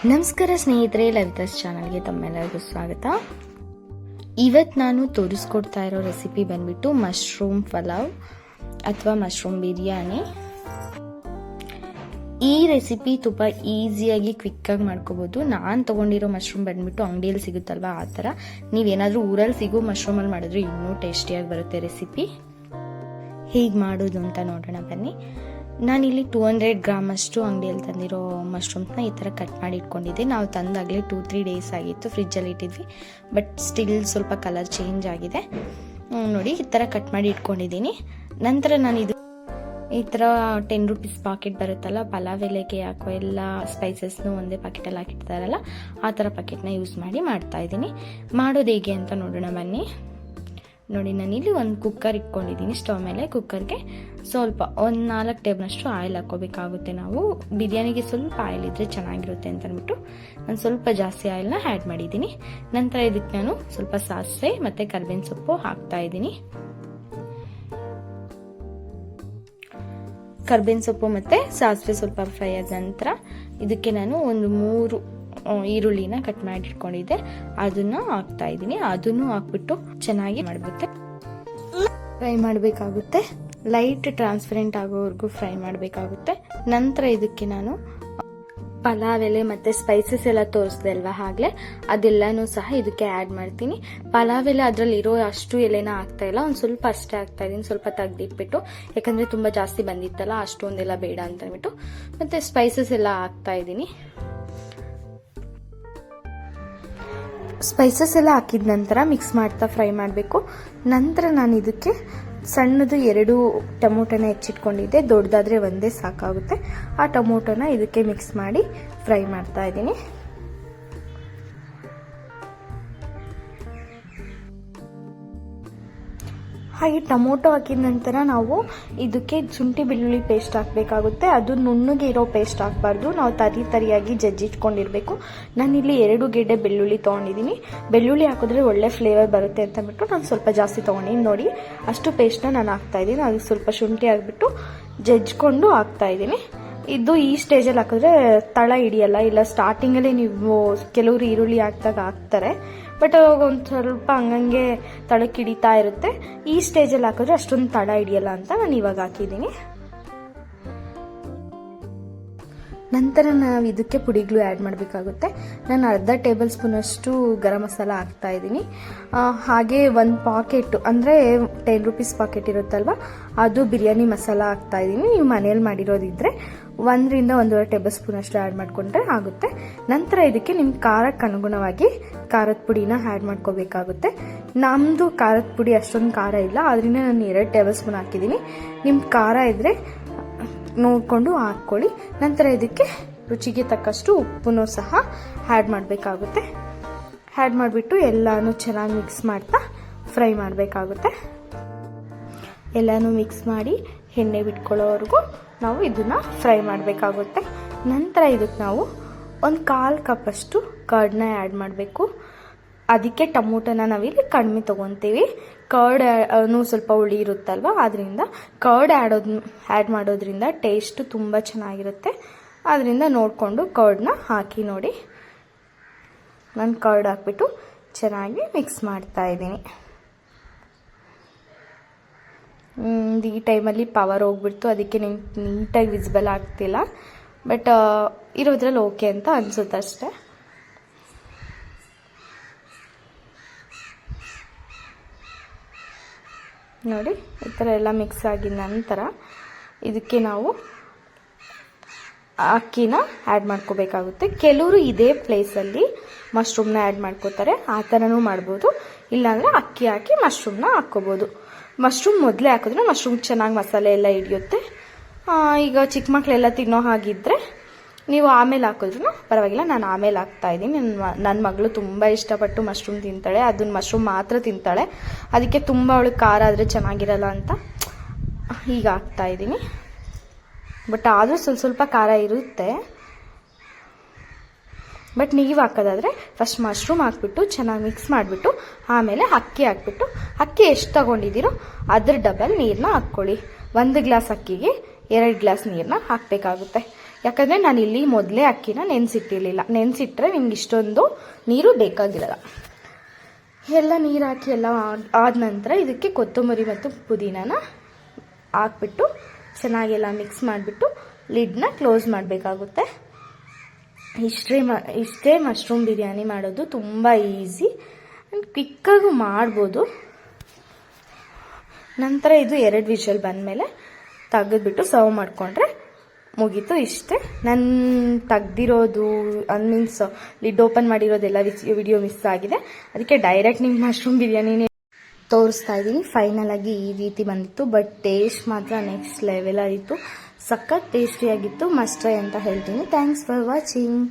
ನಮಸ್ಕಾರ ಸ್ನೇಹಿತರೆ, ಲವಿತಾಸ್ ಚಾನಲ್ಗೆ ತಮ್ಮೆಲ್ಲರಿಗೂ ಸ್ವಾಗತ. ಇವತ್ತು ನಾನು ತೋರಿಸ್ಕೊಡ್ತಾ ಇರೋ ರೆಸಿಪಿ ಬಂದ್ಬಿಟ್ಟು ಮಶ್ರೂಮ್ ಪಲಾವ್ ಅಥವಾ ಮಶ್ರೂಮ್ ಬಿರಿಯಾನಿ. ಈ ರೆಸಿಪಿ ತುಂಬ ಈಸಿಯಾಗಿ ಕ್ವಿಕ್ಕಾಗಿ ಮಾಡ್ಕೋಬೋದು. ನಾನು ತೊಗೊಂಡಿರೋ ಮಶ್ರೂಮ್ ಬಂದ್ಬಿಟ್ಟು ಅಂಗಡಿಯಲ್ಲಿ ಸಿಗುತ್ತಲ್ವ, ಆ ಥರ ನೀವೇನಾದರೂ ಊರಲ್ಲಿ ಸಿಗೋ ಮಶ್ರೂಮಲ್ಲಿ ಮಾಡಿದ್ರೆ ಇನ್ನೂ ಟೇಸ್ಟಿಯಾಗಿ ಬರುತ್ತೆ ರೆಸಿಪಿ. ಹೇಗೆ ಮಾಡೋದು ಅಂತ ನೋಡೋಣ ಬನ್ನಿ. ನಾನಿಲ್ಲಿ 200 ಗ್ರಾಮ್ ಅಷ್ಟು ಅಂಗಡಿಯಲ್ಲಿ ತಂದಿರೋ ಮಶ್ರೂಮ್ಸ್ನ ಈ ಥರ ಕಟ್ ಮಾಡಿ ಇಟ್ಕೊಂಡಿದ್ದೆ. ನಾವು ತಂದಾಗಲೇ 2-3 ಡೇಸ್ ಆಗಿತ್ತು, ಫ್ರಿಜ್ಜಲ್ಲಿ ಇಟ್ಟಿದ್ವಿ. ಬಟ್ ಸ್ಟಿಲ್ ಸ್ವಲ್ಪ ಕಲರ್ ಚೇಂಜ್ ಆಗಿದೆ ನೋಡಿ. ಈ ಥರ ಕಟ್ ಮಾಡಿ ಇಟ್ಕೊಂಡಿದ್ದೀನಿ. ನಂತರ ನಾನು ಈ ಥರ 10 ರೂಪೀಸ್ ಪಾಕೆಟ್ ಬರುತ್ತಲ್ಲ, ಪಲಾವ್ ಎಲೆಗೆ ಹಾಕೋ ಎಲ್ಲ ಸ್ಪೈಸಸ್ನು ಒಂದೇ ಪಾಕೆಟಲ್ಲಿ ಹಾಕಿರ್ತಾರಲ್ಲ, ಆ ಥರ ಪಾಕೆಟ್ನ ಯೂಸ್ ಮಾಡಿ ಮಾಡ್ತಾ ಇದ್ದೀನಿ. ಮಾಡೋದು ಹೇಗೆ ಅಂತ ನೋಡೋಣ ಬನ್ನಿ. ನೋಡಿ, ನಾನಿಲ್ಲಿ ಒಂದು ಕುಕ್ಕರ್ ಇಟ್ಕೊಂಡಿದ್ದೀನಿ ಸ್ಟವ್ ಮೇಲೆ. ಕುಕ್ಕರ್ಗೆ ಸ್ವಲ್ಪ ಒಂದು 4 ಟೇಬಲ್ನಷ್ಟು ಆಯಿಲ್ ಹಾಕೋಬೇಕಾಗುತ್ತೆ. ನಾವು ಬಿರಿಯಾನಿಗೆ ಸ್ವಲ್ಪ ಆಯಿಲ್ ಇದ್ದರೆ ಚೆನ್ನಾಗಿರುತ್ತೆ ಅಂತ ಅಂದ್ಬಿಟ್ಟು ನಾನು ಸ್ವಲ್ಪ ಜಾಸ್ತಿ ಆಯಿಲ್ನ ಆ್ಯಡ್ ಮಾಡಿದ್ದೀನಿ. ನಂತರ ಇದಕ್ಕೆ ನಾನು ಸ್ವಲ್ಪ ಸಾಸಿವೆ ಮತ್ತು ಕರಿಬೇವಿನ ಸೊಪ್ಪು ಹಾಕ್ತಾ ಇದ್ದೀನಿ. ಕರಿಬೇವಿನ ಸೊಪ್ಪು ಮತ್ತು ಸಾಸಿವೆ ಸ್ವಲ್ಪ ಫ್ರೈ ಆದ ನಂತರ ಇದಕ್ಕೆ ನಾನು ಒಂದು 3 ಈರುಳ್ಳಿನ ಕಟ್ ಮಾಡಿ ಇಟ್ಕೊಂಡಿದ್ದೆ, ಅದನ್ನ ಹಾಕ್ತಾ ಇದ್ದೀನಿ. ಅದನ್ನು ಹಾಕ್ಬಿಟ್ಟು ಚೆನ್ನಾಗಿ ಫ್ರೈ ಮಾಡಬೇಕಾಗುತ್ತೆ. ಲೈಟ್ ಟ್ರಾನ್ಸ್ಪರೆಂಟ್ ಆಗೋವರೆಗೂ ಫ್ರೈ ಮಾಡಬೇಕಾಗುತ್ತೆ. ನಂತರ ಇದಕ್ಕೆ ನಾನು ಪಲಾವ್ ಎಲೆ ಮತ್ತು ಸ್ಪೈಸಸ್ ಎಲ್ಲ ತೋರಿಸ್ದೆ ಅಲ್ವಾ, ಆಗಲೇ ಅದೆಲ್ಲನೂ ಸಹ ಇದಕ್ಕೆ ಆ್ಯಡ್ ಮಾಡ್ತೀನಿ. ಪಲಾವ್ ಎಲೆ ಅದರಲ್ಲಿ ಇರೋ ಅಷ್ಟು ಎಲೆನ ಹಾಕ್ತಾ ಇಲ್ಲ, ಒಂದು ಸ್ವಲ್ಪ ಅಷ್ಟೇ ಹಾಕ್ತಾ ಇದ್ದೀನಿ. ಸ್ವಲ್ಪ ತೆಗೆದಿಟ್ಬಿಟ್ಟು, ಯಾಕಂದರೆ ತುಂಬ ಜಾಸ್ತಿ ಬಂದಿತ್ತಲ್ಲ, ಅಷ್ಟೊಂದೆಲ್ಲ ಬೇಡ ಅಂತ ಅಂದ್ಬಿಟ್ಟು. ಮತ್ತು ಸ್ಪೈಸಸ್ ಎಲ್ಲ ಹಾಕ್ತಾ ಇದ್ದೀನಿ. ಸ್ಪೈಸಸ್ ಎಲ್ಲ ಹಾಕಿದ ನಂತರ ಮಿಕ್ಸ್ ಮಾಡ್ತಾ ಫ್ರೈ ಮಾಡಬೇಕು. ನಂತರ ನಾನು ಇದಕ್ಕೆ ಸಣ್ಣದು 2 ಟೊಮೊಟೊನ ಹೆಚ್ಚಿಟ್ಕೊಂಡಿದ್ದೆ, ದೊಡ್ಡದಾದರೆ ಒಂದೇ ಸಾಕಾಗುತ್ತೆ. ಆ ಟೊಮೊಟೊನ ಇದಕ್ಕೆ ಮಿಕ್ಸ್ ಮಾಡಿ ಫ್ರೈ ಮಾಡ್ತಾ ಇದ್ದೀನಿ. ಹಾಗೆ ಟೊಮೊಟೊ ಹಾಕಿದ ನಂತರ ನಾವು ಇದಕ್ಕೆ ಶುಂಠಿ ಬೆಳ್ಳುಳ್ಳಿ ಪೇಸ್ಟ್ ಹಾಕಬೇಕಾಗುತ್ತೆ. ಅದು ನುಣ್ಣಗೆ ಇರೋ ಪೇಸ್ಟ್ ಹಾಕಬಾರ್ದು, ನಾವು ತರಿಯಾಗಿ ಜಜ್ಜಿಟ್ಕೊಂಡಿರಬೇಕು. ನಾನಿಲ್ಲಿ 2 ಗೆಡ್ಡೆ ಬೆಳ್ಳುಳ್ಳಿ ತೊಗೊಂಡಿದ್ದೀನಿ. ಬೆಳ್ಳುಳ್ಳಿ ಹಾಕಿದ್ರೆ ಒಳ್ಳೆ ಫ್ಲೇವರ್ ಬರುತ್ತೆ ಅಂತ ಅಂದ್ಬಿಟ್ಟು ನಾನು ಸ್ವಲ್ಪ ಜಾಸ್ತಿ ತೊಗೊಂಡಿದ್ದೀನಿ. ನೋಡಿ, ಅಷ್ಟು ಪೇಸ್ಟ್ನ ನಾನು ಹಾಕ್ತಾ ಇದ್ದೀನಿ. ಅದಕ್ಕೆ ಸ್ವಲ್ಪ ಶುಂಠಿ ಹಾಕ್ಬಿಟ್ಟು ಜಜ್ಜಿಕೊಂಡು ಹಾಕ್ತಾ ಇದ್ದೀನಿ. ಇದು ಈ ಸ್ಟೇಜಲ್ಲಿ ಹಾಕಿದ್ರೆ ತಳ ಹಿಡಿಯಲ್ಲ. ಇಲ್ಲ ಸ್ಟಾರ್ಟಿಂಗಲ್ಲಿ ನೀವು ಕೆಲವರು ಈರುಳ್ಳಿ ಹಾಕಿದಾಗ ಹಾಕ್ತಾರೆ, ಬಟ್ ಅವಾಗ ಒಂದು ಸ್ವಲ್ಪ ಹಂಗಂಗೆ ತಳಕ್ಕೆ ಹಿಡಿತಾ ಇರುತ್ತೆ. ಈ ಸ್ಟೇಜಲ್ಲಿ ಹಾಕಿದ್ರೆ ಅಷ್ಟೊಂದು ತಳ ಹಿಡಿಯಲ್ಲ ಅಂತ ನಾನು ಇವಾಗ ಹಾಕಿದ್ದೀನಿ. ನಂತರ ನಾವು ಇದಕ್ಕೆ ಪುಡಿಗಳು ಆ್ಯಡ್ ಮಾಡಬೇಕಾಗುತ್ತೆ. ನಾನು ಅರ್ಧ ಟೇಬಲ್ ಸ್ಪೂನಷ್ಟು ಗರಂ ಮಸಾಲ ಹಾಕ್ತಾ ಇದ್ದೀನಿ. ಹಾಗೆ ಒಂದು ಪಾಕೆಟ್ ಅಂದರೆ 10 ರೂಪೀಸ್ ಪಾಕೆಟ್ ಇರುತ್ತಲ್ವ, ಅದು ಬಿರಿಯಾನಿ ಮಸಾಲ ಹಾಕ್ತಾ ಇದ್ದೀನಿ. ನೀವು ಮನೇಲಿ ಮಾಡಿರೋದಿದ್ರೆ 1ರಿಂದ 1.5 ಟೇಬಲ್ ಸ್ಪೂನಷ್ಟು ಆ್ಯಡ್ ಮಾಡಿಕೊಂಡ್ರೆ ಆಗುತ್ತೆ. ನಂತರ ಇದಕ್ಕೆ ನಿಮ್ಮ ಖಾರಕ್ಕೆ ಅನುಗುಣವಾಗಿ ಖಾರದ ಪುಡಿನ ಆ್ಯಡ್ ಮಾಡ್ಕೋಬೇಕಾಗುತ್ತೆ. ನಮ್ಮದು ಖಾರದ ಪುಡಿ ಅಷ್ಟೊಂದು ಖಾರ ಇಲ್ಲ, ಅದರಿಂದ ನಾನು 2 ಟೇಬಲ್ ಸ್ಪೂನ್ ಹಾಕಿದ್ದೀನಿ. ನಿಮ್ಮ ಖಾರ ಇದ್ದರೆ ನೋಡಿಕೊಂಡು ಹಾಕ್ಕೊಳ್ಳಿ. ನಂತರ ಇದಕ್ಕೆ ರುಚಿಗೆ ತಕ್ಕಷ್ಟು ಉಪ್ಪನ್ನು ಸಹ ಆ್ಯಡ್ ಮಾಡಬೇಕಾಗುತ್ತೆ. ಆ್ಯಡ್ ಮಾಡಿಬಿಟ್ಟು ಎಲ್ಲನೂ ಚೆನ್ನಾಗಿ ಮಿಕ್ಸ್ ಮಾಡ್ತಾ ಫ್ರೈ ಮಾಡಬೇಕಾಗುತ್ತೆ. ಎಲ್ಲನೂ ಮಿಕ್ಸ್ ಮಾಡಿ ಎಣ್ಣೆ ಬಿಟ್ಕೊಳ್ಳೋವರೆಗೂ ನಾವು ಇದನ್ನು ಫ್ರೈ ಮಾಡಬೇಕಾಗುತ್ತೆ. ನಂತರ ಇದಕ್ಕೆ ನಾವು ಒಂದು 1/4 ಕಪ್ಪಷ್ಟು ಕರ್ಡ್ನ ಆ್ಯಡ್ ಮಾಡಬೇಕು. ಅದಕ್ಕೆ ಟೊಮೊಟೊನ ನಾವಿಲ್ಲಿ ಕಡಿಮೆ ತೊಗೊತೀವಿ. ಕರ್ಡ್ ಸ್ವಲ್ಪ ಹುಳಿ ಇರುತ್ತಲ್ವ, ಅದರಿಂದ ಕರ್ಡ್ ಆ್ಯಡ್ ಮಾಡೋದ್ರಿಂದ ಟೇಸ್ಟು ತುಂಬ ಚೆನ್ನಾಗಿರುತ್ತೆ. ಅದರಿಂದ ನೋಡಿಕೊಂಡು ಕರ್ಡ್ನ ಹಾಕಿ ನೋಡಿ. ನಾನು ಕರ್ಡ್ ಹಾಕ್ಬಿಟ್ಟು ಚೆನ್ನಾಗಿ ಮಿಕ್ಸ್ ಮಾಡ್ತಾ ಇದ್ದೀನಿ. ಈ ಟೈಮಲ್ಲಿ ಪವರ್ ಹೋಗ್ಬಿಡ್ತು, ಅದಕ್ಕೆ ನೀಟಾಗಿ ವಿಸಿಬಲ್ ಆಗ್ತಿಲ್ಲ. ಬಟ್ ಇರೋದ್ರಲ್ಲಿ ಓಕೆ ಅಂತ ಅನಿಸುತ್ತೆ ಅಷ್ಟೇ. ನೋಡಿ, ಈ ಥರ ಎಲ್ಲ ಮಿಕ್ಸ್ ಆಗಿದ ನಂತರ ಇದಕ್ಕೆ ನಾವು ಅಕ್ಕಿನ ಆ್ಯಡ್ ಮಾಡ್ಕೋಬೇಕಾಗುತ್ತೆ. ಕೆಲವರು ಇದೇ ಪ್ಲೇಸಲ್ಲಿ ಮಶ್ರೂಮ್ನ ಆ್ಯಡ್ ಮಾಡ್ಕೋತಾರೆ, ಆ ಥರನೂ ಮಾಡ್ಬೋದು. ಇಲ್ಲಾಂದರೆ ಅಕ್ಕಿ ಹಾಕಿ ಮಶ್ರೂಮ್ನ ಹಾಕ್ಕೋಬೋದು. ಮಶ್ರೂಮ್ ಮೊದಲೇ ಹಾಕಿದ್ರೆ ಮಶ್ರೂಮ್ ಚೆನ್ನಾಗಿ ಮಸಾಲೆ ಎಲ್ಲ ಹಿಡಿಯುತ್ತೆ. ಈಗ ಚಿಕ್ಕ ಮಕ್ಕಳೆಲ್ಲ ತಿನ್ನೋ ಹಾಗಿದ್ದರೆ ನೀವು ಆಮೇಲೆ ಹಾಕಿದ್ರೂ ಪರವಾಗಿಲ್ಲ. ನಾನು ಆಮೇಲೆ ಹಾಕ್ತಾಯಿದ್ದೀನಿ. ನನ್ನ ಮಗಳು ತುಂಬ ಇಷ್ಟಪಟ್ಟು ಮಶ್ರೂಮ್ ತಿಂತಾಳೆ, ಅದನ್ನ ಮಶ್ರೂಮ್ ಮಾತ್ರ ತಿಂತಾಳೆ. ಅದಕ್ಕೆ ತುಂಬ ಅವಳಿಗೆ ಖಾರ ಆದರೆ ಚೆನ್ನಾಗಿರಲ್ಲ ಅಂತ ಈಗ ಹಾಕ್ತಾಯಿದ್ದೀನಿ. ಬಟ್ ಆದರೂ ಸ್ವಲ್ಪ ಖಾರ ಇರುತ್ತೆ. ಬಟ್ ನೀವು ಹಾಕೋದಾದರೆ ಫಸ್ಟ್ ಮಶ್ರೂಮ್ ಹಾಕ್ಬಿಟ್ಟು ಚೆನ್ನಾಗಿ ಮಿಕ್ಸ್ ಮಾಡಿಬಿಟ್ಟು ಆಮೇಲೆ ಅಕ್ಕಿ ಹಾಕ್ಬಿಟ್ಟು, ಅಕ್ಕಿ ಎಷ್ಟು ತೊಗೊಂಡಿದ್ದೀರೋ ಅದ್ರ ಡಬಲ್ ನೀರನ್ನ ಹಾಕ್ಕೊಳ್ಳಿ. 1 ಗ್ಲಾಸ್ ಅಕ್ಕಿಗೆ 2 ಗ್ಲಾಸ್ ನೀರನ್ನ ಹಾಕಬೇಕಾಗುತ್ತೆ. ಯಾಕಂದರೆ ನಾನಿಲ್ಲಿ ಮೊದಲೇ ಅಕ್ಕಿನ ನೆನೆಸಿಟ್ಟಿರಲಿಲ್ಲ. ನೆನೆಸಿಟ್ರೆ ನಿಮ್ಗೆ ಇಷ್ಟೊಂದು ನೀರು ಬೇಕಾಗಿರಲ್ಲ. ಎಲ್ಲ ನೀರು ಹಾಕಿ ಎಲ್ಲ ಆದ ನಂತರ ಇದಕ್ಕೆ ಕೊತ್ತಂಬರಿ ಮತ್ತು ಪುದೀನಾನ ಹಾಕ್ಬಿಟ್ಟು ಚೆನ್ನಾಗೆಲ್ಲ ಮಿಕ್ಸ್ ಮಾಡಿಬಿಟ್ಟು ಲಿಡ್ನ ಕ್ಲೋಸ್ ಮಾಡಬೇಕಾಗುತ್ತೆ. ಇಷ್ಟೇ ಮಶ್ರೂಮ್ ಬಿರಿಯಾನಿ ಮಾಡೋದು. ತುಂಬ ಈಸಿ ಆ್ಯಂಡ್ ಕ್ವಿಕ್ಕಾಗೂ ಮಾಡ್ಬೋದು. ನಂತರ ಇದು 2 ವಿಷಲ್ ಬಂದಮೇಲೆ ತೆಗೆದ್ಬಿಟ್ಟು ಸರ್ವ್ ಮಾಡಿಕೊಂಡ್ರೆ ಮುಗೀತು. ಇಷ್ಟೇ. ನಾನು ತೆಗ್ದಿರೋದು ಮೀನ್ಸ್ ಲಿಡ್ ಓಪನ್ ಮಾಡಿರೋದೆಲ್ಲ ವಿಡಿಯೋ ಮಿಸ್ ಆಗಿದೆ, ಅದಕ್ಕೆ ಡೈರೆಕ್ಟ್ ನಿಮ್ಮ ಮಶ್ರೂಮ್ ಬಿರಿಯಾನಿನೇ ತೋರಿಸ್ತಾ ಇದ್ದೀನಿ. ಫೈನಲ್ ಆಗಿ ಈ ರೀತಿ ಬಂದಿತ್ತು. ಬಟ್ ಟೇಸ್ಟ್ ಮಾತ್ರ ನೆಕ್ಸ್ಟ್ ಲೆವೆಲ್ ಆಯಿತು. ಸಖತ್ ಟೇಸ್ಟಿಯಾಗಿತ್ತು. ಮಸ್ಟ್ ಟ್ರೈ ಅಂತ ಹೇಳ್ತೀನಿ. Thanks for watching.